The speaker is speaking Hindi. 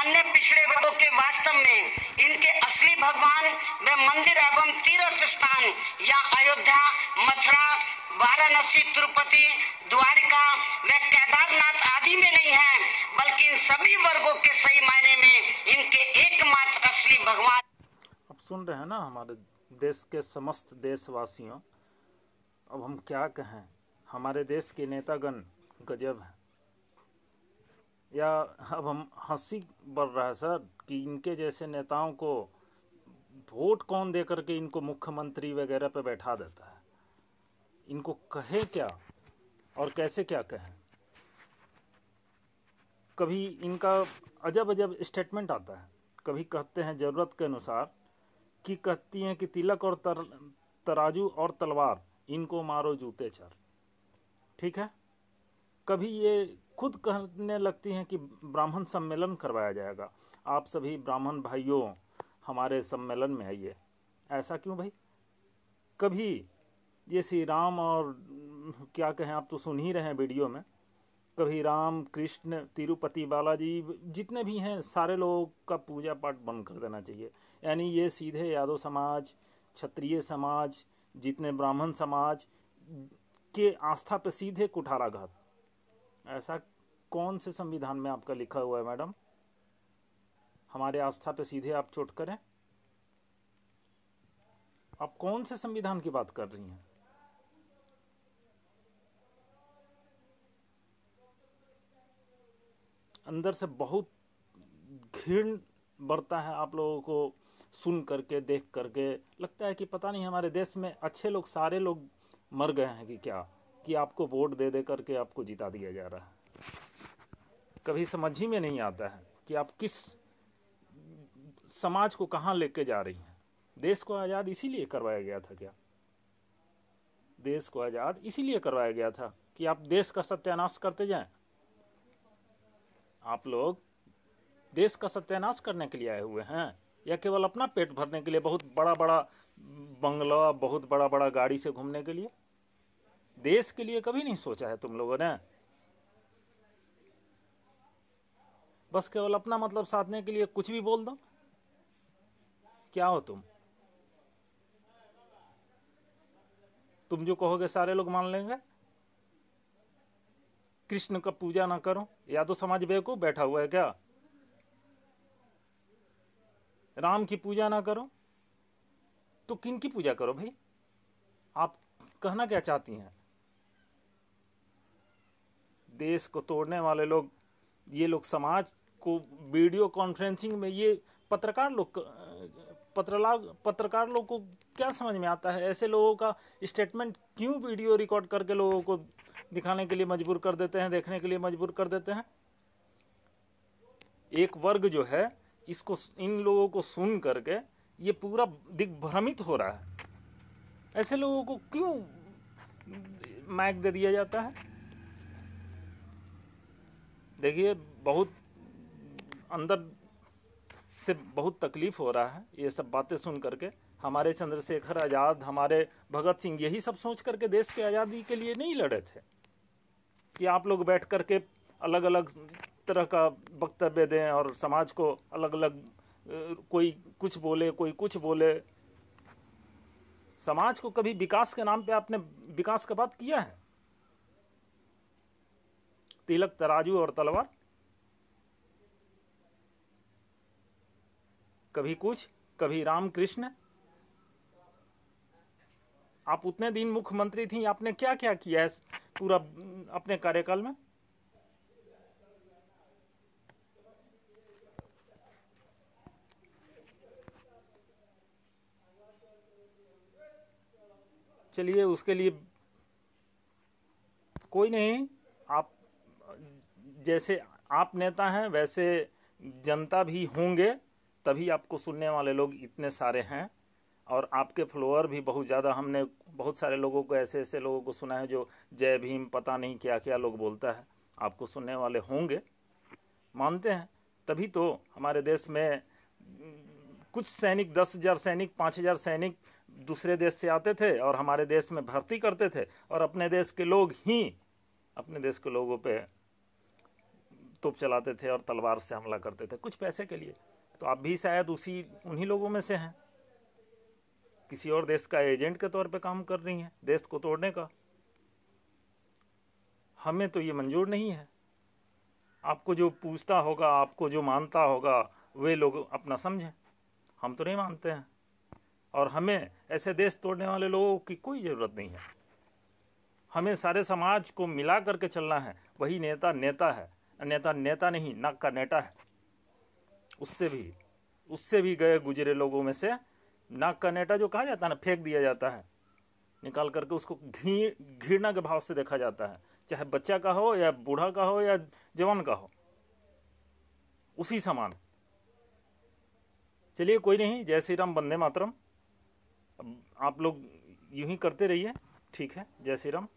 अन्य पिछड़े वर्गों के वास्तव में इनके असली भगवान व मंदिर एवं तीर्थ स्थान या अयोध्या, मथुरा, वाराणसी, तिरुपति, द्वारिका व केदारनाथ आदि में नहीं है, बल्कि इन सभी वर्गों के सही मायने में इनके एकमात्र असली भगवान। अब सुन रहे हैं ना हमारे देश के समस्त देशवासियों, अब हम क्या कहें, हमारे देश के नेतागण गजब है। या अब हम हंसी बढ़ रहा है सर कि इनके जैसे नेताओं को वोट कौन दे करके इनको मुख्यमंत्री वगैरह पे बैठा देता है। इनको कहे क्या और कैसे क्या कहें। कभी इनका अजब अजब स्टेटमेंट आता है, कभी कहते हैं ज़रूरत के अनुसार, कि कहती हैं कि तिलक और तराजू और तलवार इनको मारो जूते चर, ठीक है। कभी ये खुद कहने लगती हैं कि ब्राह्मण सम्मेलन करवाया जाएगा, आप सभी ब्राह्मण भाइयों हमारे सम्मेलन में आइए। ऐसा क्यों भाई। कभी ये श्री राम और क्या कहें, आप तो सुन ही रहे हैं वीडियो में, कभी राम कृष्ण तिरुपति बालाजी जितने भी हैं सारे लोगों का पूजा पाठ बंद कर देना चाहिए। यानी ये सीधे यादव समाज, क्षत्रिय समाज, जितने ब्राह्मण समाज के आस्था पे सीधे कुठाराघात। ऐसा कौन से संविधान में आपका लिखा हुआ है मैडम, हमारे आस्था पे सीधे आप चोट करें। आप कौन से संविधान की बात कर रही हैं। अंदर से बहुत घृण बढ़ता है आप लोगों को सुन करके, देख करके। लगता है कि पता नहीं हमारे देश में अच्छे लोग सारे लोग मर गए हैं कि क्या, कि आपको वोट दे दे करके आपको जिता दिया जा रहा है। कभी समझ ही में नहीं आता है कि आप किस समाज को कहाँ लेके जा रही हैं। देश को आज़ाद इसीलिए करवाया गया था क्या। देश को आज़ाद इसीलिए करवाया गया था कि आप देश का सत्यानाश करते जाएं। आप लोग देश का सत्यानाश करने के लिए आए हुए हैं या केवल अपना पेट भरने के लिए, बहुत बड़ा बड़ा बंगला, बहुत बड़ा बड़ा गाड़ी से घूमने के लिए। देश के लिए कभी नहीं सोचा है तुम लोगों ने। बस केवल अपना मतलब साधने के लिए कुछ भी बोल दो। क्या हो तुम जो कहोगे सारे लोग मान लेंगे। कृष्ण का पूजा ना करो, या तो समाज बेवकूफ बैठा हुआ है क्या। राम की पूजा ना करो तो किन की पूजा करो भाई। आप कहना क्या चाहती हैं। देश को तोड़ने वाले लोग, ये लोग समाज को वीडियो कॉन्फ्रेंसिंग में, ये पत्रकार लोग को क्या समझ में आता है। ऐसे लोगों का स्टेटमेंट क्यों वीडियो रिकॉर्ड करके लोगों को दिखाने के लिए मजबूर कर देते हैं, देखने के लिए मजबूर कर देते हैं। एक वर्ग जो है इसको, इन लोगों को सुन करके ये पूरा दिग्भ्रमित हो रहा है। ऐसे लोगों को क्यों माइक दे दिया जाता है। देखिए, बहुत अंदर से बहुत तकलीफ हो रहा है ये सब बातें सुन करके। हमारे चंद्रशेखर आज़ाद, हमारे भगत सिंह यही सब सोच करके देश के आज़ादी के लिए नहीं लड़े थे कि आप लोग बैठ करके अलग अलग तरह का वक्तव्य दें और समाज को अलग अलग, कोई कुछ बोले कोई कुछ बोले। समाज को कभी विकास के नाम पे आपने विकास का बात किया है। तिलक तराजू और तलवार, कभी कुछ, कभी राम कृष्ण। आप उतने दिन मुख्यमंत्री थी, आपने क्या क्या किया है पूरा अपने कार्यकाल में। चलिए, उसके लिए कोई नहीं, आप जैसे आप नेता हैं वैसे जनता भी होंगे, तभी आपको सुनने वाले लोग इतने सारे हैं। और आपके फॉलोअर भी बहुत ज़्यादा, हमने बहुत सारे लोगों को, ऐसे ऐसे लोगों को सुना है जो जय भीम पता नहीं क्या क्या लोग बोलता है। आपको सुनने वाले होंगे, मानते हैं। तभी तो हमारे देश में कुछ सैनिक, 10,000 सैनिक, 5,000 सैनिक दूसरे देश से आते थे और हमारे देश में भर्ती करते थे, और अपने देश के लोग ही अपने देश के लोगों पे तोप चलाते थे और तलवार से हमला करते थे कुछ पैसे के लिए। तो आप भी शायद उन्हीं लोगों में से हैं, किसी और देश का एजेंट के तौर पे काम कर रही हैं देश को तोड़ने का। हमें तो ये मंजूर नहीं है। आपको जो पूछता होगा, आपको जो मानता होगा, वे लोग अपना समझें, हम तो नहीं मानते हैं। और हमें ऐसे देश तोड़ने वाले लोगों की कोई ज़रूरत नहीं है। हमें सारे समाज को मिला करके चलना है। वही नेता नेता है, नेता नेता नहीं, नाक का नेता है। उससे भी गए गुजरे लोगों में से नाक का नेता जो कहा जाता है ना, फेंक दिया जाता है निकाल करके, उसको घृणा के भाव से देखा जाता है, चाहे बच्चा का हो या बूढ़ा का हो या जवान का हो, उसी समान। चलिए कोई नहीं, जय श्री राम, वंदे मातरम। आप लोग यूं ही करते रहिए, ठीक है। जय श्री राम।